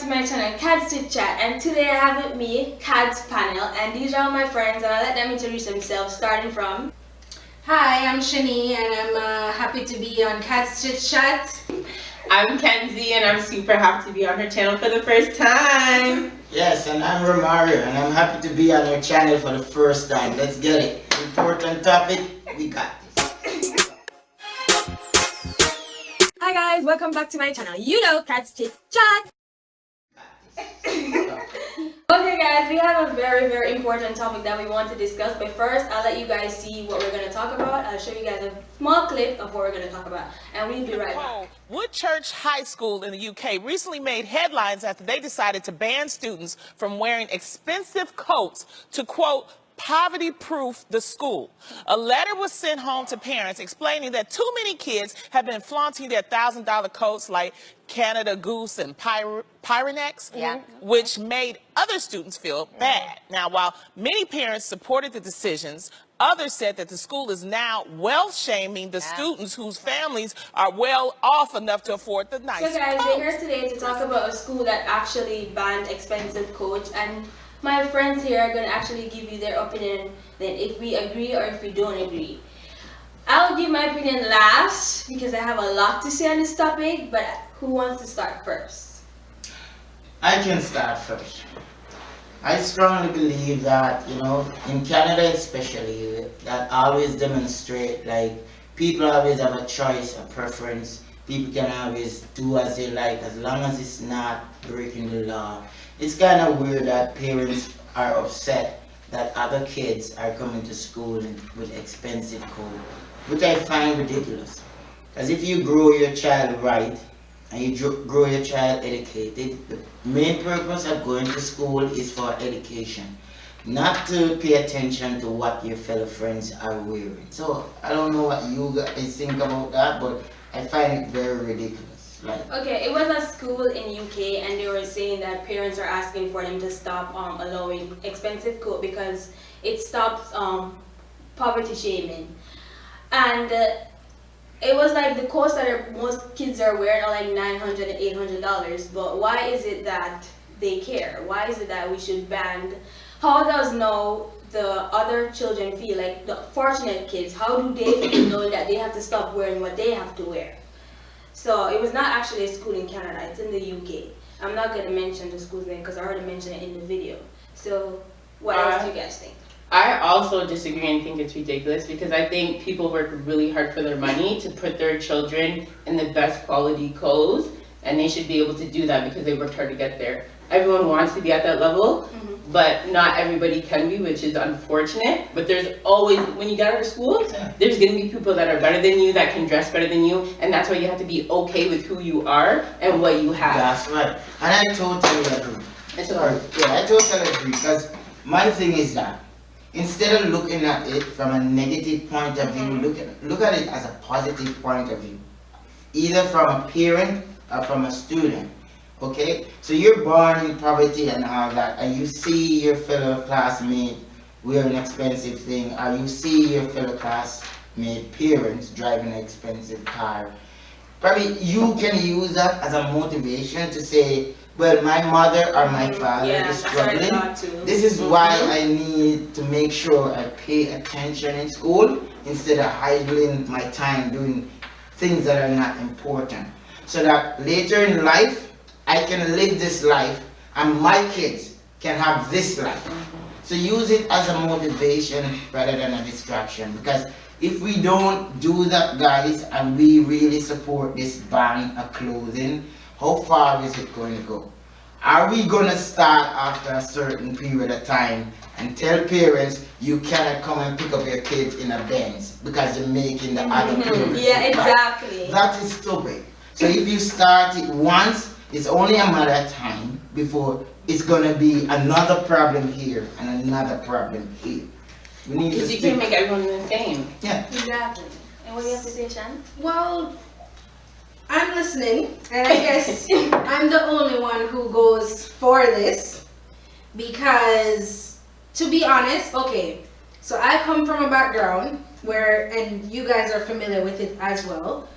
to my channel, Kadz Chit Chat, and today I have with me Kadz panel, and these are all my friends, and I'll let them introduce themselves, starting from... Hi, I'm Shani, and I'm happy to be on Kadz Chit Chat. I'm Kenzie, and I'm super happy to be on her channel for the first time. Yes, and I'm Romario, and I'm happy to be on her channel for the first time. Let's get it. Important topic, we got this. Hi guys, welcome back to my channel. You know Kadz Chit Chat. Okay guys, we have a very important topic that we want to discuss, but first I'll let you guys see what we're going to talk about. I'll show you guys a small clip of what we're going to talk about, and we'll be right back. Woodchruch High School in the UK recently made headlines after they decided to ban students from wearing expensive coats to, quote, poverty-proof the school. A letter was sent home to parents explaining that too many kids have been flaunting their $1,000 coats like Canada Goose and Pyrenex, which made other students feel bad. Now, while many parents supported the decisions, others said that the school is now wealth-shaming the students whose families are well off enough to afford the nice So guys, coats. we're here today to talk about a school that actually banned expensive coats, and my friends here are going to actually give you their opinion, then if we agree or if we don't agree. I'll give my opinion last because I have a lot to say on this topic, but who wants to start first? I can start first. I strongly believe that, in Canada especially, that always demonstrate, like, people always have a choice, a preference. People can always do as they like as long as it's not breaking the law. It's kind of weird that parents are upset that other kids are coming to school with expensive clothes, which I find ridiculous. Because if you grow your child right and you grow your child educated, the main purpose of going to school is for education, not to pay attention to what your fellow friends are wearing. So I don't know what you guys think about that, but I find it very ridiculous. Okay, it was a school in UK, and they were saying that parents are asking for them to stop allowing expensive coat because it stops poverty shaming. And it was like the coats that most kids are wearing are like $900 and $800, but why is it that they care? Why is it that we should ban? How does now the other children feel, like the fortunate kids, how do they feel knowing that they have to stop wearing what they have to wear? So it was not actually a school in Canada, it's in the UK. I'm not going to mention the school's name because I already mentioned it in the video. So what else do you guys think? I also disagree and think it's ridiculous because I think people work really hard for their money to put their children in the best quality clothes, and they should be able to do that because they worked hard to get there. Everyone wants to be at that level, but not everybody can be, which is unfortunate. But there's always, when you get out of school, there's going to be people that are better than you, that can dress better than you, and that's why you have to be okay with who you are and what you have. That's right. And I totally agree. I totally agree, because my thing is that instead of looking at it from a negative point of view, look at it as a positive point of view, either from a parent or from a student. Okay, so you're born in poverty and all that, and you see your fellow classmate wearing an expensive thing, or you see your fellow classmate parents driving an expensive car. Probably you can use that as a motivation to say, well, my mother or my father is struggling. This is why I need to make sure I pay attention in school instead of idling my time doing things that are not important. So that later in life, I can live this life and my kids can have this life. So use it as a motivation rather than a distraction, because if we don't do that, guys, and we really support this ban of clothing, how far is it going to go? Are we going to start after a certain period of time and tell parents you cannot come and pick up your kids in a Benz because you're making the other parents? Yeah, exactly. That is stupid. So if you start it once, it's only a matter of time before it's going to be another problem here and another problem here. We need to Because you can't make everyone the same. Yeah. Exactly. And what do you have to say, Shan? Well, I'm listening, and I guess I'm the only one who goes for this because, to be honest, okay, so I come from a background where, and you guys are familiar with it as well,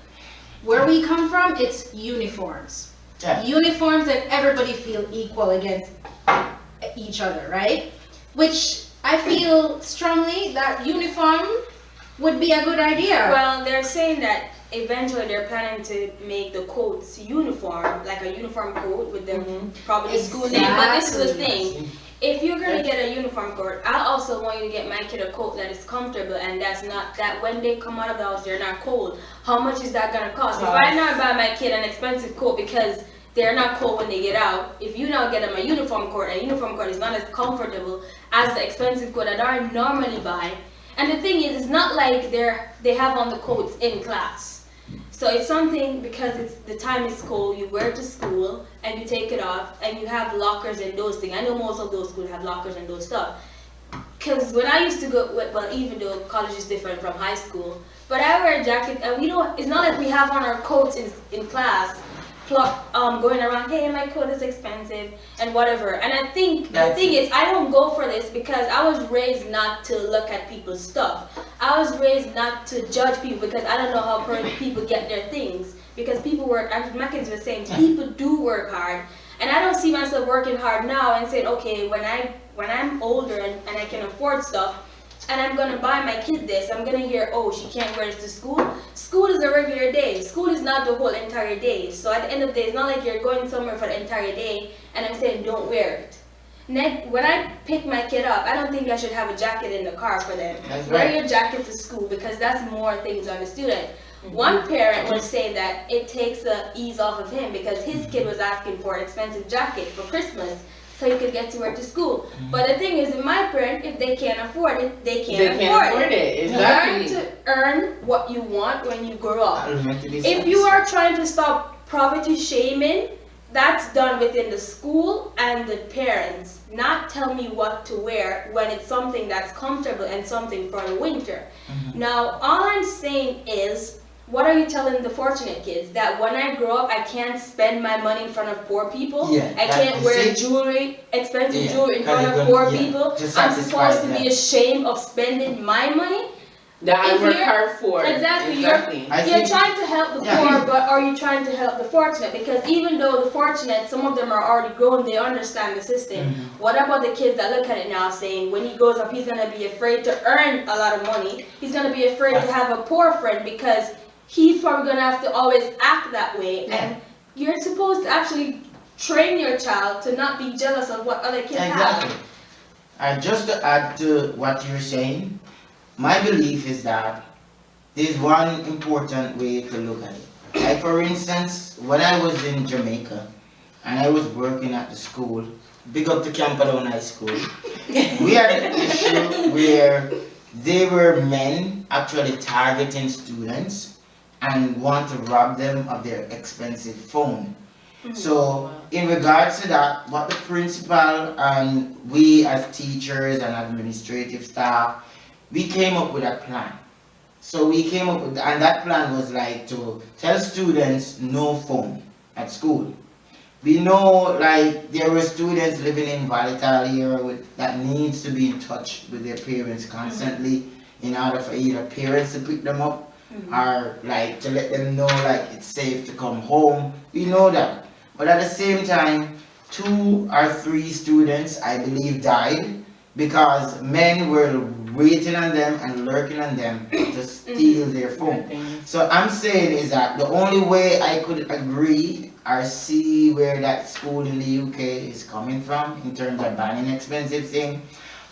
where we come from, it's uniforms. Yeah. uniforms and everybody feel equal against each other, right? Which I feel strongly that uniform would be a good idea. Well, they're saying that eventually they're planning to make the coats uniform, like a uniform coat with the probably school name. But this is the thing. If you're gonna get a uniform coat, I also want you to get my kid a coat that is comfortable and that's not that when they come out of the house they're not cold. How much is that gonna cost? If I now buy my kid an expensive coat because they're not cold when they get out, if you now get them a uniform coat is not as comfortable as the expensive coat that I normally buy. And the thing is, it's not like they have on the coats in class. So it's something because the time is cold, you wear it to school and you take it off and you have lockers and those things. I know most of those schools have lockers and those stuff. Because when I used to go, well, even though college is different from high school, but I wear a jacket and it's not like we have on our coats in class, going around, hey, my coat is expensive and whatever. And I think the thing is, I don't go for this because I was raised not to look at people's stuff. I was raised not to judge people because I don't know how people get their things. Because people work, and Mackenzie was saying, people do work hard. And I don't see myself working hard now and saying, okay, when I'm older and I can afford stuff, and I'm gonna buy my kid this, I'm gonna hear, oh, she can't wear this to school. School is a regular day. School is not the whole entire day. So at the end of the day, it's not like you're going somewhere for the entire day and I'm saying don't wear it. When I pick my kid up, I don't think I should have a jacket in the car for them. Wear your jacket to school because that's more things on the student. One parent was saying that it takes the ease off of him because his kid was asking for an expensive jacket for Christmas so he could get to work to school. But the thing is, in my parent, if they can't afford it, they can't afford it. Exactly. Learn to earn what you want when you grow up. If If you are trying to stop poverty shaming, that's done within the school and the parents. Not tell me what to wear when it's something that's comfortable and something for the winter. Now, all I'm saying is, what are you telling the fortunate kids? That when I grow up, I can't spend my money in front of poor people? Yeah, I can't wear jewelry, expensive jewelry in front of poor people? I'm supposed to be ashamed of spending my money? That I work hard for. Exactly. I You're think- trying to help the poor, but are you trying to help the fortunate? Because even though the fortunate, some of them are already grown, they understand the system. What about the kids that look at it now saying, when he grows up, he's going to be afraid to earn a lot of money. He's going to be afraid to have a poor friend because he's probably going to have to always act that way. And you're supposed to actually train your child to not be jealous of what other kids have. Just to add to what you're saying, my belief is that there's one important way to look at it. Like for instance, when I was in Jamaica and I was working at the school, big up to Campadon High School, we had an issue where they were men actually targeting students and want to rob them of their expensive phone. So in regards to that, what the principal and we as teachers and administrative staff, we came up with a plan. So we came up with, and that plan was like to tell students no phone at school. We know like there were students living in volatile era that needs to be in touch with their parents constantly in order for either parents to pick them up or like to let them know like it's safe to come home. We know that. But at the same time, 2 or 3 students I believe died because men were waiting on them and lurking on them to steal their phone. So I'm saying is that the only way I could agree or see where that school in the UK is coming from in terms of banning expensive things,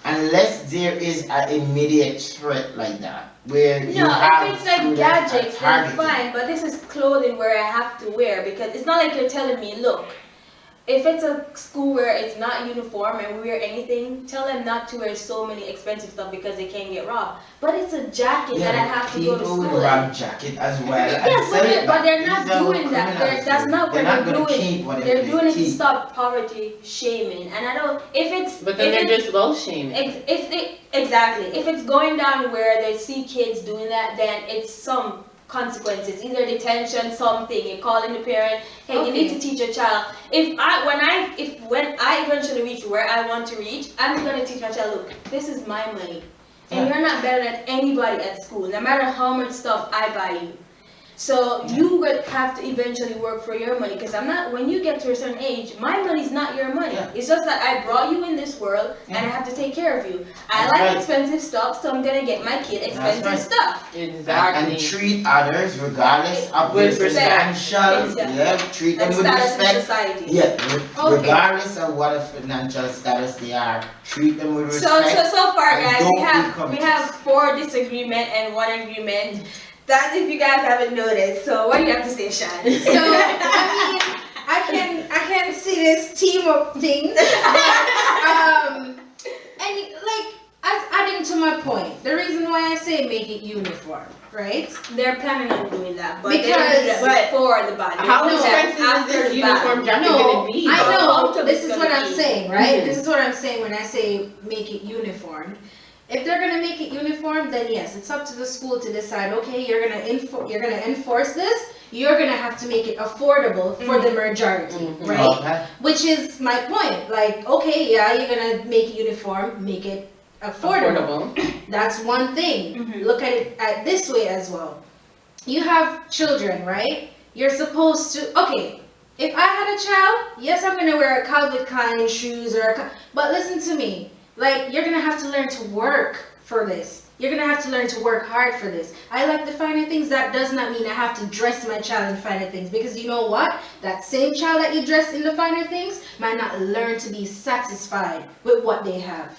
unless there is an immediate threat like that, where you have if it's like students gadgets, then targeted. fine, but this is clothing where I have to wear, because it's not like you're telling me, look, if it's a school where it's not uniform and we wear anything, tell them not to wear so many expensive stuff because they can't get robbed. But it's a jacket that I have to go to people school would in. rob jacket as well. Yes, but they're not These are doing that. criminals. That's not what They're not they're gonna doing. keep whatever They're they doing it to keep. stop poverty shaming. And I don't, if it's... But then if they're it's- just low shaming. Exactly. If it's going down where they see kids doing that, then it's some consequences, either detention, something. You're calling the parent, hey, you need to teach your child. When I eventually reach where I want to reach, I'm gonna teach my child, look, this is my money, and you're not better than anybody at school, no matter how much stuff I buy you. So you would have to eventually work for your money, because when you get to a certain age, my money's not your money. Yeah. It's just that I brought you in this world and I have to take care of you. I That's like right. expensive stuff, so I'm gonna get my kid expensive right. stuff. Exactly. And treat others regardless of their With respect. financial, treat them And with status in respect. society. Yeah, Okay. regardless of what financial status they are, treat them with So respect. far, and guys, don't we be have covetous. 4 disagreement and 1 agreement. That's if you guys haven't noticed. So what do you have to say, Sean? So I can see this team up thing. And like as adding to my point, the reason why I say make it uniform, right? They're planning on doing that, but Because- they don't do that before the band. How They do that expensive is after this the uniform band. jacket No, gonna be? I How know. tough This it's is what gonna I'm be. saying, right? Mhm. This is what I'm saying when I say make it uniform. If they're gonna make it uniform, then yes, it's up to the school to decide. Okay, you're gonna enforce this. You're gonna have to make it affordable for the majority, Mhm. right? Okay. Which is my point. Like, okay, yeah, you're gonna make it uniform, make it affordable. That's one thing. Mhm. Look at it at this way as well. You have children, right? You're supposed to, okay, if I had a child, yes, I'm gonna wear a Calvin Klein shoes but listen to me. Like, you're gonna have to learn to work for this. You're gonna have to learn to work hard for this. I like the finer things. That does not mean I have to dress my child in finer things, because you know what? That same child that you dress in the finer things might not learn to be satisfied with what they have.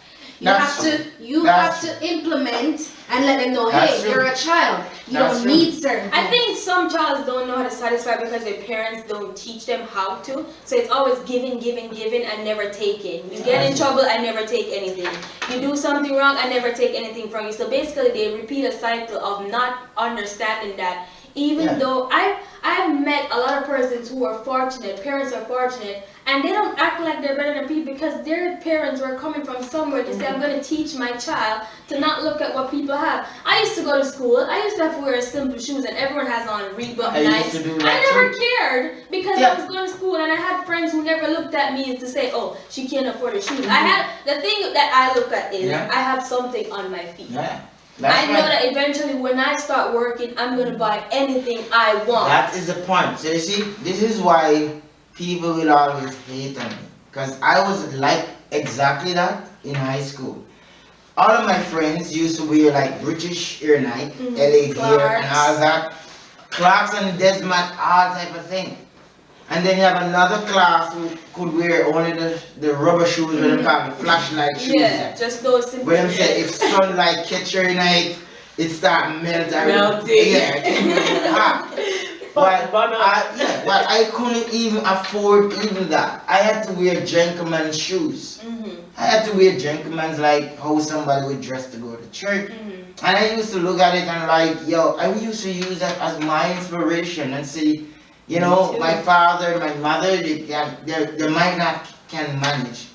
That's You That's have to implement and let them know, That's hey, true. you're a child. You That's don't true. need certain things. I think some childs don't know how to satisfy because their parents don't teach them how to. So it's always giving, and never taking. You get in trouble, I never take anything. You do something wrong, I never take anything from you. So basically they repeat a cycle of not understanding that even though I've met a lot of persons who are fortunate, parents are fortunate, and they don't act like they're better than people because their parents were coming from somewhere to say, I'm going to teach my child to not look at what people have. I used to go to school, I used to have to wear simple shoes, and everyone has on Reebok I used Nikes. to do I that never too. cared because I was going to school, and I had friends who never looked at me to say, oh, she can't afford her shoes. The thing that I look at is I have something on my feet. Yeah. I know that eventually when I start working, I'm going to buy anything I want. That is the point. So you see, this is why people will always hate on me. Because I was like exactly that in high school. All of my friends used to wear like British Air Nike, LA gear and all that. Clarks and Desmat, all type of thing. And then you have another class who could wear only the rubber shoes, what they call the flashlight shoes. Yeah, just those simple Where them say if sunlight catch your night, it start melting. Yeah, it's hot. But I couldn't even afford even that. I had to wear gentleman's shoes. I had to wear gentleman's like how somebody would dress to go to church. And I used to look at it and like, yo, I used to use that as my inspiration and see, you know, my father, my mother, they might not can manage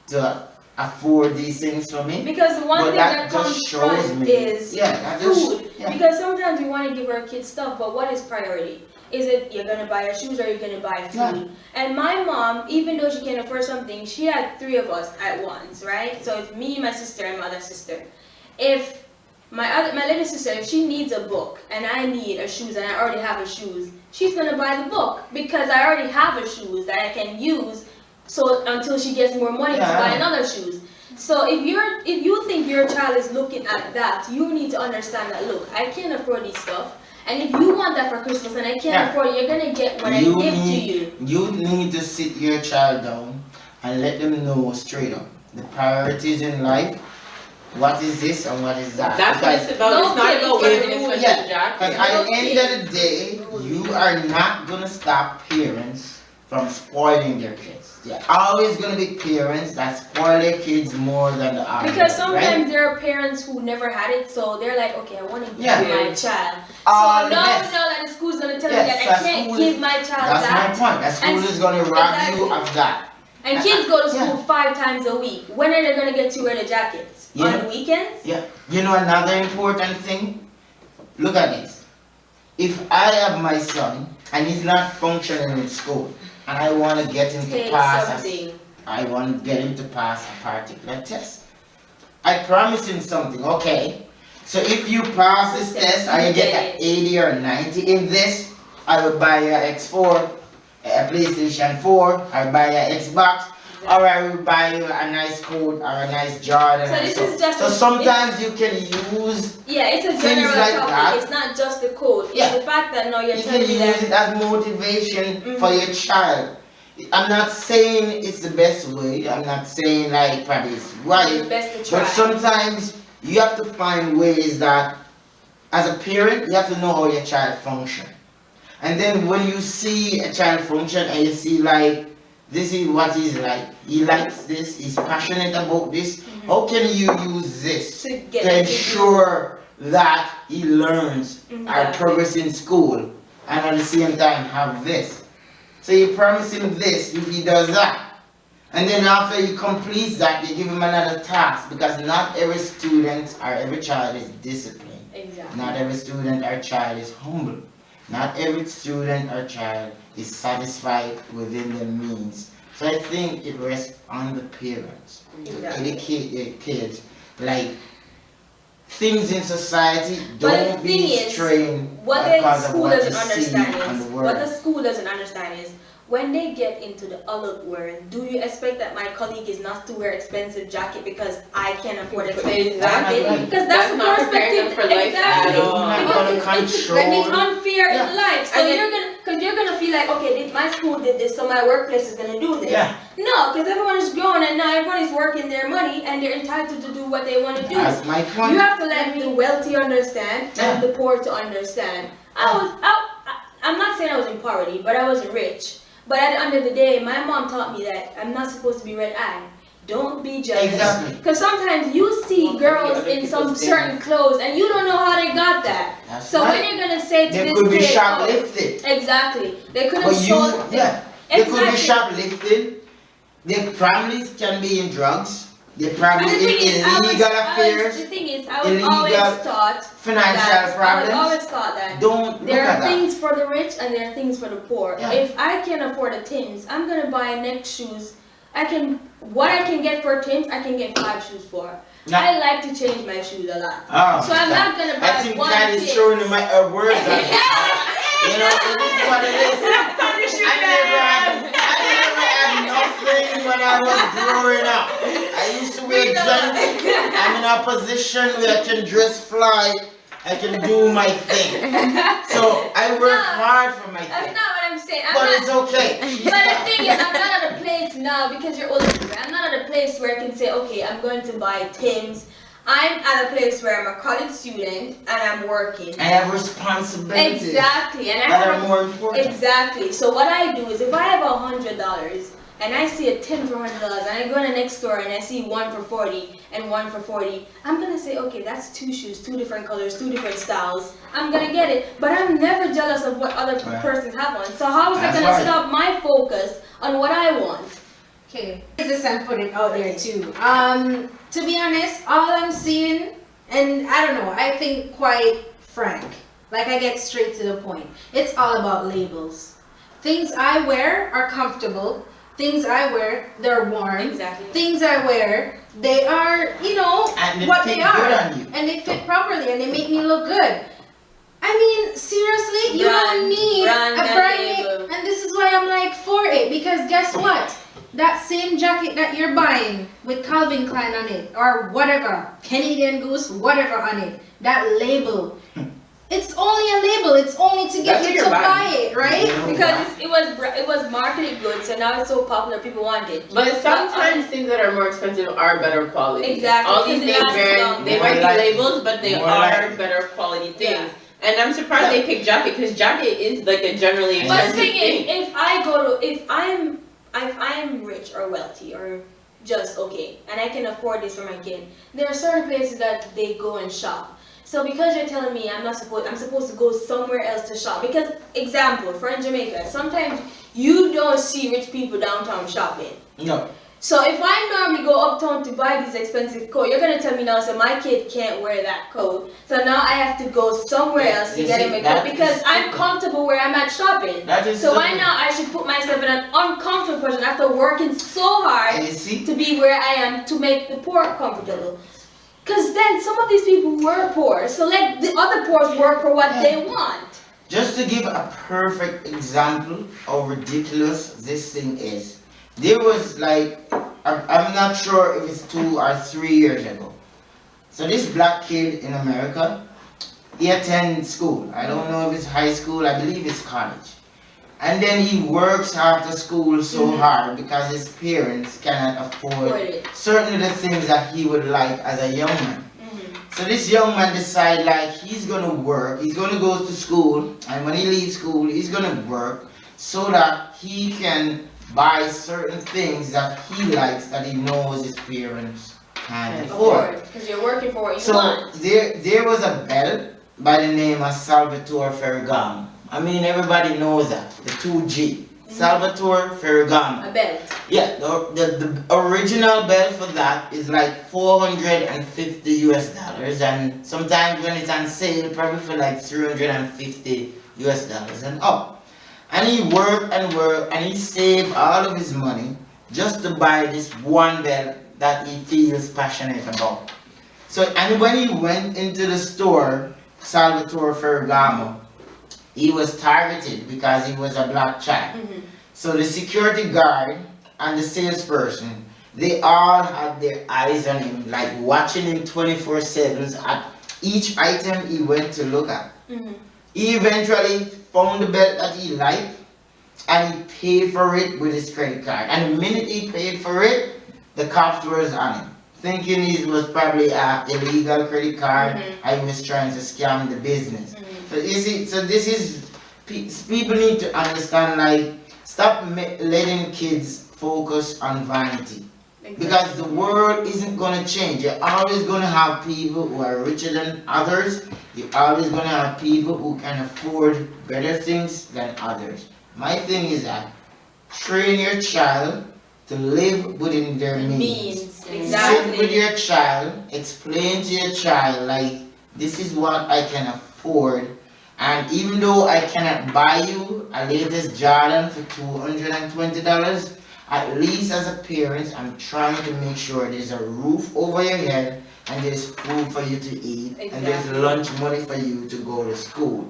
to afford these things for me. Because the one But thing that that just comes shows from me. is that food. yeah. Because sometimes we want to give our kids stuff, but what is priority? Is it you're gonna buy her shoes or you're gonna buy food? And my mom, even though she can afford something, she had 3 of us at once, right? So it's me, my sister, and my other sister. If my little sister, if she needs a book and I need a shoes and I already have a shoes, she's gonna buy the book because I already have a shoes that I can use. So until she gets more money to buy another shoes. So if you think your child is looking at that, you need to understand that. Look, I can't afford this stuff, and if you want that for Christmas and I can't afford it, you're gonna get what I give to you. You need to sit your child down and let them know straight up the priorities in life. What is this and what is that? That's what it's about. It's not about wearing an expensive jacket. Because at the end of the day, you are not gonna stop parents from spoiling their kids. There are always gonna be parents that spoil their kids more than the others. Because sometimes right? there are parents who never had it, so they're like, okay, I want to give my child. All So the now best. that the school's gonna tell Yes, me that I that can't school give is- my child That's that. my point. That school And is gonna rob exactly. you of that. And kids go to school Yeah. 5 times a week. When are they gonna get to wear the jackets? Yeah. On the weekends? Yeah. You know another important thing? Look at this. If I have my son and he's not functioning in school and I want to get him to Take pass something. I want to get him to pass a particular test. I promise him something, okay? So if you pass this test and you get an 80 or 90 in this, I will buy you an X4, a PlayStation 4, I'll buy you an Xbox, or I will buy you a nice coat or a nice Jordan. So this is just so sometimes you can use it's a things general like topic. that. It's not just the code. It's the fact that now you're You can telling me use that it as motivation for your child. I'm not saying it's the best way. I'm not saying like probably it's right. it's best to try. But sometimes you have to find ways that, as a parent, you have to know how your child function. And then when you see a child function and you see like, this is what he's like, he likes this, he's passionate about this, how can you use this to ensure that he learns our progress in school and at the same time have this? So you promise him this if he does that. And then after he completes that, you give him another task, because not every student or every child is disciplined. Exactly. Not every student or child is humble. Not every student or child is satisfied within their means. So I think it rests on the parents to educate their kids. Like, things in society, don't be strained what the because of school what you doesn't see understand on the is, world. what the school doesn't understand is, when they get into the adult world, do you expect that my colleague is not to wear expensive jacket because I can't afford expensive jacket? Exactly. Because that's the not preparing perspective. them for life Exactly. at all. Not Because gonna it's control. unfair Yeah. in life. So you're gonna feel like, okay, my school did this, so my workplace is gonna do this. Yeah. No, because everyone is grown and now everyone is working their money and they're entitled to do what they want to do. That's my point. You have to let the wealthy understand Yeah. and the poor to understand. I'm not saying I was in poverty, but I wasn't rich. But at the end of the day, my mom taught me that I'm not supposed to be red-eyed. Don't be jealous. Exactly. Because sometimes you see girls in some certain clothes and you don't know how they got that. That's So right. when you're gonna say to They this could be kid, shoplifted. exactly, they could have But you, sold. they could be Exactly. shoplifted. Their families can be in drugs. They're And probably the thing in is, illegal the affairs, thing is, I was illegal always taught financial that, I was problems. always taught that Don't look there at are that. things for the rich and there are things for the poor. Yeah. If I can afford a Tim's, I'm gonna buy neck shoes. What I can get for Tim's, I can get 5 shoes for. Yeah. I like to change my shoes a lot. Oh, So I'm not gonna buy I think one that is Tim's. showing in my words. You know, it is what it is. I never had nothing when I was growing up. I used to wear jeans. I'm in a position where I can dress fly. I can do my thing. So I work hard for my That's thing. not what I'm saying. But it's okay. But the thing is, I'm not at a place now because you're older than me. I'm not at a place where I can say, okay, I'm going to buy Tim's. I'm at a place where I'm a college student and I'm working. I have responsibilities Exactly, and I that have are more important. exactly. So what I do is, if I have $100 and I see a Tim for $100, and I go to the next store and I see one for 40 and one for 40, I'm gonna say, okay, that's 2 shoes, 2 different colors, 2 different styles. I'm gonna get it, but I'm never jealous of what other Right. persons have on. So how is that That's gonna right. stop my focus on what I want? Okay, this I'm putting out there too. To be honest, all I'm seeing, and I don't know, I think quite frank, like I get straight to the point. It's all about labels. Things I wear are comfortable. Things I wear, they're warm. Exactly. Things I wear, they are, And they what fit they are. good on you. And they fit properly and they make me look good. I mean, seriously, you don't need brand a and brand label. name. And this is why I'm like for it. Because guess what? That same jacket that you're buying with Calvin Klein on it, or whatever, Canadian Goose, whatever on it, that label, it's only a label. It's only to get That's you what to you're buy buying. it, right? Because it was marketed good, so now it's so popular, people want it. But sometimes things that are more expensive are better quality. Exactly, All these because it things, lasts longer. they More might be likely. labels, but they More are likely. better quality things. Yeah. And I'm surprised they pick jacket, because jacket is like a generally But the expensive thing thing. is, if I'm rich or wealthy or just okay, and I can afford this for my kid, there are certain places that they go and shop. So because you're telling me I'm supposed to go somewhere else to shop. Because example, for in Jamaica, sometimes you don't see rich people downtown shopping. No. So if I normally go uptown to buy these expensive coat, you're gonna tell me now, so my kid can't wear that coat. So now I have to go somewhere else to You get see, him a that coat because is I'm stupid. comfortable where I'm at shopping. That is So why stupid. now I should put myself in an uncomfortable position after working so hard And you see, to be where I am to make the poor comfortable? Because then some of these people were poor, so let the other poor work for what they want. Just to give a perfect example of ridiculous this thing is, there was like, I'm not sure if it's 2 or 3 years ago. So this black kid in America, he attends school. I don't know if it's high school, I believe it's college. And then he works after school so hard because his parents cannot afford certain of the things that he would like as a young man. So this young man decide like he's gonna work, he's gonna go to school, and when he leaves school, he's gonna work so that he can buy certain things that he likes that he knows his parents can't afford. Because you're working for what you So want. there was a bell by the name of Salvatore Ferragamo. I mean everybody knows that, the 2G. Salvatore Ferragamo. A belt. Yeah, the original bell for that is like $450 US, and sometimes when it's on sale, probably for like $350 US and up. And he worked and worked, and he saved all of his money just to buy this one bell that he feels passionate about. So, and when he went into the store, Salvatore Ferragamo, he was targeted because he was a black child. So the security guard and the salesperson, they all had their eyes on him, like watching him 24/7 at each item he went to look at. He eventually found the belt that he liked, and he paid for it with his credit card. And the minute he paid for it, the cops were on him, thinking it was probably an illegal credit card, and he was trying to scam the business. So you see, so this is, people need to understand, like, stop letting kids focus on vanity. Because the world isn't going to change. You're always going to have people who are richer than others. You're always going to have people who can afford better things than others. My thing is that train your child to live within their means. Sit with your child, explain to your child, like, this is what I can afford. And even though I cannot buy you a latest Jordan for $220, at least as a parent, I'm trying to make sure there's a roof over your head, and there's food for you to eat, and there's lunch money for you to go to school.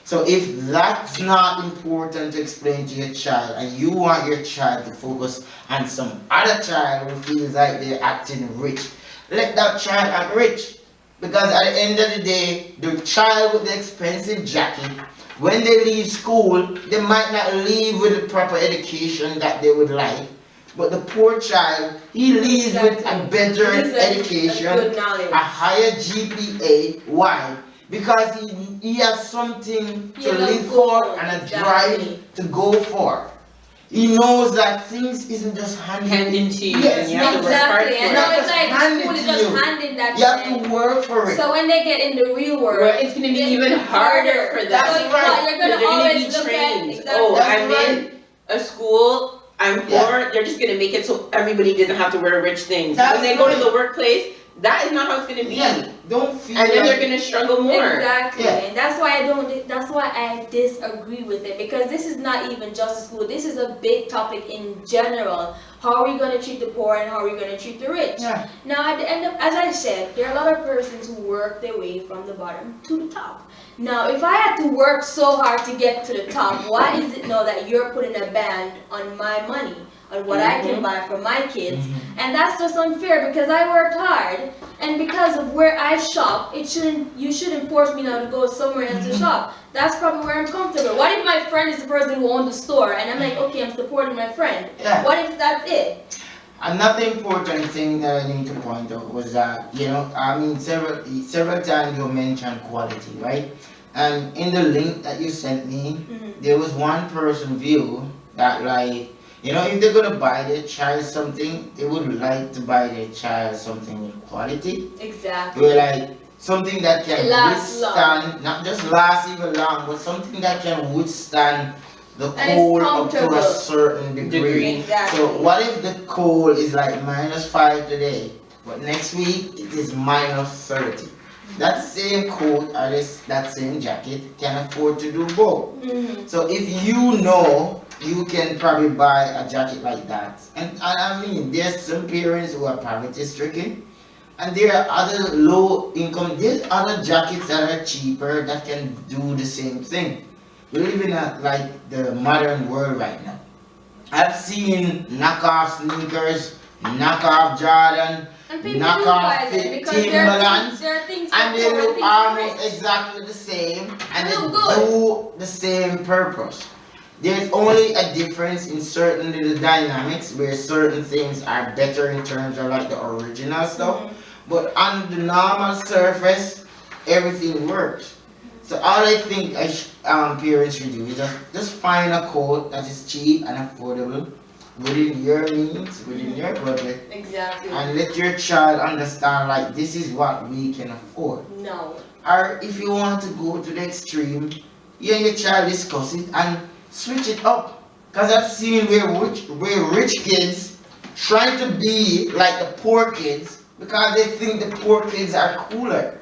So if that's not important to explain to your child, and you want your child to focus on some other child who feels like they're acting rich, let that child act rich. Because at the end of the day, the child with the expensive jacket, when they leave school, they might not leave with the proper education that they would like. But the poor child, he leaves with a better education, a higher GPA. Why? Because he has something to live for and a drive to go for. He knows that things isn't just handed to you. Yes, and you have to work hard for And it. now it's like handed school is to just you. handing that You to have them. to work for it. So when they get in the real world, Well, it's going to be even harder for them. That's so right. you're gonna They're gonna always be look trained. at Oh, That's I'm right. in a school, I'm poor, Yeah. they're just gonna make it so everybody doesn't have to wear rich things. That's When they go to right. the workplace, that is not how it's gonna be. Yeah, don't feel And then they're like, gonna struggle more. Exactly, Yeah. and that's why I disagree with it, because this is not even just a school. This is a big topic in general. How are we gonna treat the poor and how are we gonna treat the rich? yeah. Now, at the end of, as I said, there are a lot of persons who work their way from the bottom to the top. Now, if I had to work so hard to get to the top, why is it now that you're putting a ban on my money, on what I can buy for my kids? And that's just unfair, because I worked hard, and because of where I shop, you shouldn't force me now to go somewhere else to shop. That's probably where I'm comfortable. What if my friend is the person who owns the store, and I'm like, okay, I'm supporting my friend. Yeah. What if that's it? Another important thing that I need to point out was that, I mean, several times you mentioned quality, right? And in the link that you sent me, there was one person view that, like, if they're gonna buy their child something, they would like to buy their child something with quality. Exactly. Where, like, something that can Last withstand, not just last even long, but something that can withstand the And it's cold up to comfortable. a certain degree. Exactly. So what if the cold is like -5 today, but next week it is -30? That same coat or that same jacket can afford to do both. So if you can probably buy a jacket like that. And I mean, there's some parents who are poverty stricken, And there are other low income, there's other jackets that are cheaper that can do the same thing. We live in a, like, the modern world right now. I've seen knockoff sneakers, knockoff Jordan, And people do buy knockoff them because Timberlands, there are things and for they poor look things for almost rich. exactly the same, and They they look good. do the same purpose. There's only a difference in certain little dynamics where certain things are better in terms of like the original stuff, but on the normal surface, everything works. So all I think parents should do is just find a coat that is cheap and affordable within your means, within your budget, Exactly. and let your child understand like this is what we can afford. No. Or if you want to go to the extreme, you and your child discuss it and switch it up. Cause I've seen where rich kids try to be like the poor kids because they think the poor kids are cooler.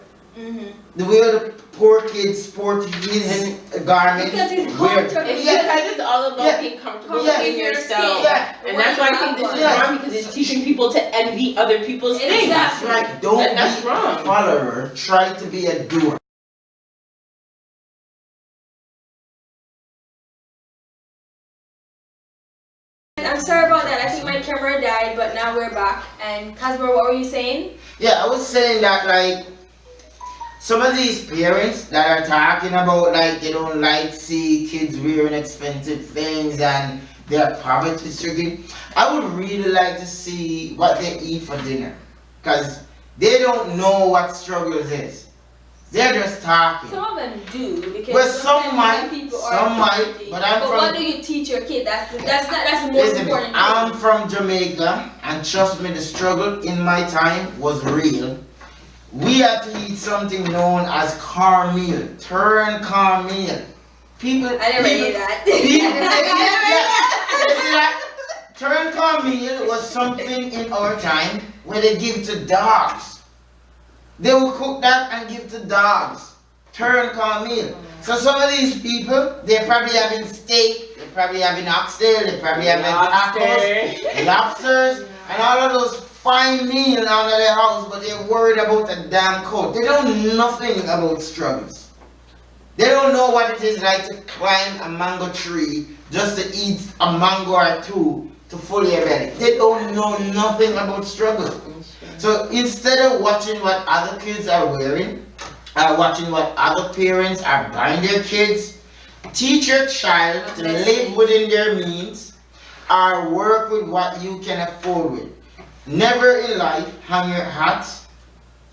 The way the poor kids sport his garment. Because it's weird. comfortable. It's Yeah. because it's all about Yeah. being comfortable Yeah. in yourself. Yeah. And that's why I think this is Yeah. wrong, because it's teaching people to envy other people's things. That's right. Don't And that's be wrong. a follower. Try to be a doer. I'm sorry about that. I think my camera died, but now we're back. And Casper, what were you saying? Yeah, I was saying that like some of these parents that are talking about like they don't like see kids wearing expensive things and they're poverty stricken. I would really like to see what they eat for dinner, because they don't know what struggles is. They're just talking. Some of them do because Well, some sometimes might, people some are might, poverty. but I'm from- what do you teach your kid? That's the most Listen, important I'm thing. from Jamaica, and trust me, the struggle in my time was real. We had to eat something known as cornmeal, turn cornmeal. People, I never people- ate that. You see that? Turn cornmeal was something in our time where they give to dogs. They will cook that and give to dogs. Turn cornmeal. So some of these people, they're probably having steak, they're probably having oxtail, they're probably having tacos, lobsters, and all of those fine meals out of their house, but they're worried about a damn coat. They don't know nothing about struggles. They don't know what it is like to climb a mango tree just to eat a mango or two to fill your belly. They don't know nothing about struggle. So instead of watching what other kids are wearing, watching what other parents are buying their kids, teach your child to live within their means or work with what you can afford with. Never in life hang your hat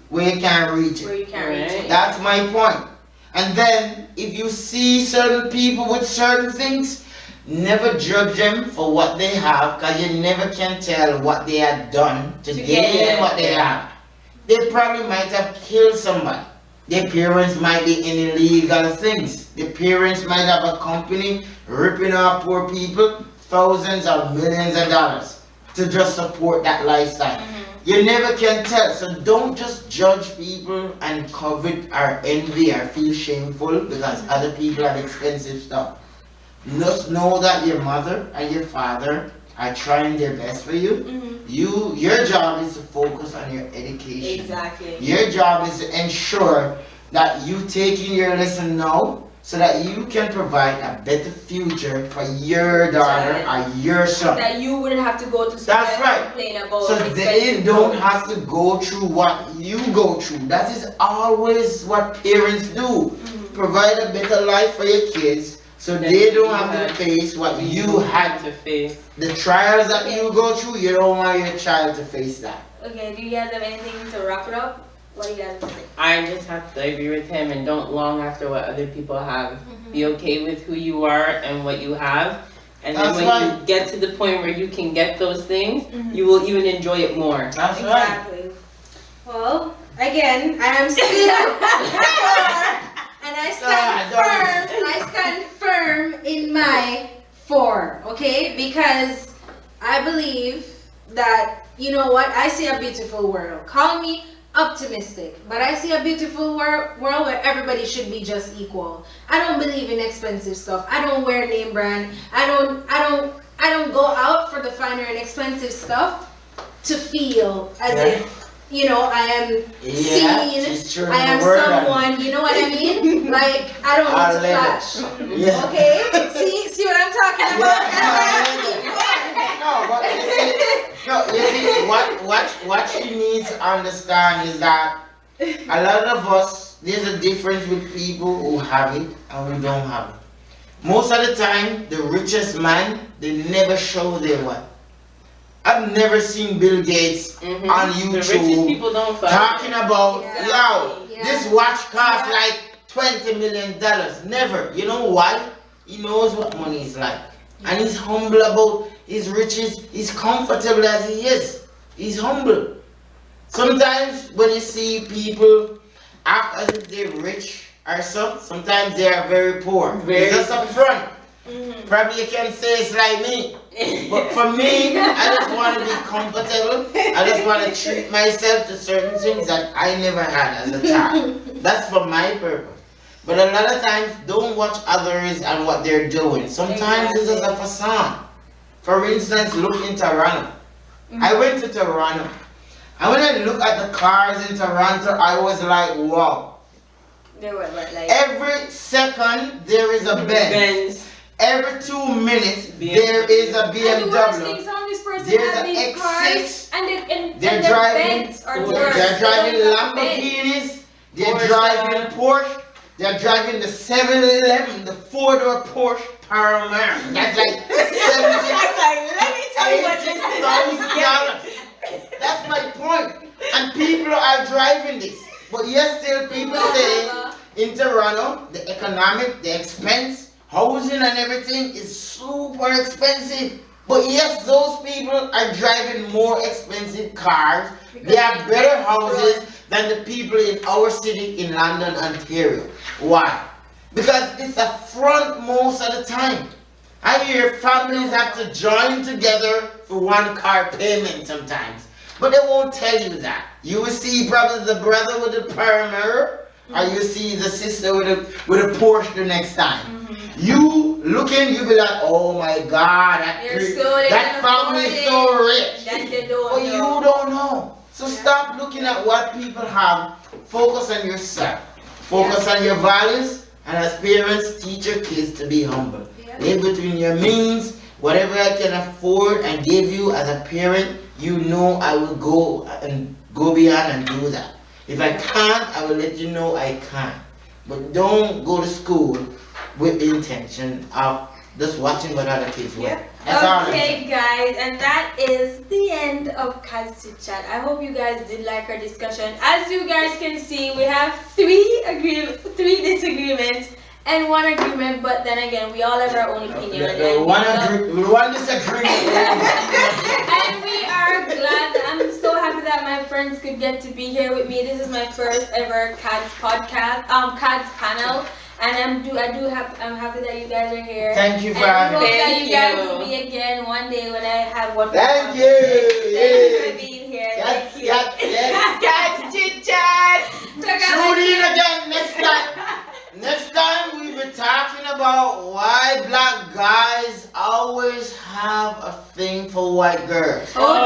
where you can't reach Where it. you can't reach it. That's my point. And then if you see certain people with certain things, never judge them for what they have, because you never can tell what they had done to gain what they have. They probably might have killed somebody. Their parents might be in illegal things. Their parents might have a company ripping off poor people thousands or millions of dollars to just support that lifestyle. You never can tell, so don't just judge people and covet or envy or feel shameful because other people have expensive stuff. Just know that your mother and your father are trying their best for you. Your job is to focus on your education. Exactly. Your job is to ensure that you taking your lesson now so that you can provide a better future for your daughter or your son. That you wouldn't have to go to school That's and right. complain about So they expensive don't clothes. have to go through what you go through. That is always what parents do. Provide a better life for your kids so they don't have to face what you had to face. The trials that you go through, you don't want your child to face that. Okay, do you guys have anything to wrap it up? What do you guys think? I just have to agree with him, and don't long after what other people have. Be okay with who you are and what you have. And then That's when right. you get to the point where you can get those things, you will even enjoy it more. That's right. Exactly. Well, again, I am still and I stand firm in my 4, okay? Because I believe that, you know what, I see a beautiful world. Call me optimistic, but I see a beautiful world where everybody should be just equal. I don't believe in expensive stuff. I don't wear name brand. I don't go out for the finer and expensive stuff to feel as if I am Yeah, seen, she's true. I am someone, you know what I mean? Like, I don't need to flash. Yeah. Okay? See what I'm talking about? No, but you see, what she needs to understand is that a lot of us, there's a difference with people who have it and who don't have it. Most of the time, the richest man, they never show their wealth. I've never seen Bill Gates on The richest YouTube people don't find talking about, yo, Yeah. this watch costs like $20 million. Never. You know why? He knows what money is like. And he's humble about his riches. He's comfortable as he is. He's humble. Sometimes when you see people act as if they're rich or so, sometimes they are very poor. It's just a front. Probably you can say it's like me. But for me, I just want to be comfortable. I just want to treat myself to certain things that I never had as a child. That's for my purpose. But a lot of times, don't watch others and what they're doing. Sometimes it's just a facade. For instance, look in Toronto. I went to Toronto. And when I look at the cars in Toronto, I was like, wow. They were like Every second, there is a Benz. Every 2 minutes, there is a And the worst thing, BMW. some of these persons There's have an these X6. cars and They're they're driving. Benz or They're driving Lamborghinis. They're Porsche. driving Porsche. They're driving the 711, the 4-door Porsche Panamera. That's like let me tell you what this $70,000. That's my point. And people are driving this. But yet still people say in Toronto, the economic, the expense, housing and everything is super expensive. But yes, those people are driving more expensive cars. They have better houses than the people in our city in London, Ontario. Why? Because it's a front most of the time. I hear families have to join together for one car payment sometimes. But they won't tell you that. You will see probably the brother with the Panamera, or you see the sister with a Porsche the next time. You looking, you be like, oh my God, that family is so rich. That they don't But know. you don't know. So stop looking at what people have. Focus on yourself. Focus on your values. And as parents, teach your kids to be humble. Live between your means. Whatever I can afford and give you as a parent, you know I will go beyond and do that. If I can't, I will let you know I can't. But don't go to school with the intention of just watching what other kids wear. That's all I'm saying. Okay, guys, and that is the end of Kadz Chit Chat. I hope you guys did like our discussion. As you guys can see, we have three disagreements and one agreement, but then again, we all have our own opinion. One disagreement. And we are glad. I'm so happy that my friends could get to be here with me. This is my first ever Kadz podcast, Kadz panel. And I'm happy that you guys are here. Thank you for and I having hope me. that you guys will be again one day when I have one. Thank you. Thank you for being here. Yes, Thank you. yes. Kadz Chit Chat. Tune in again next time. Next time we be talking about why black guys always have a thing for white girls. Oh,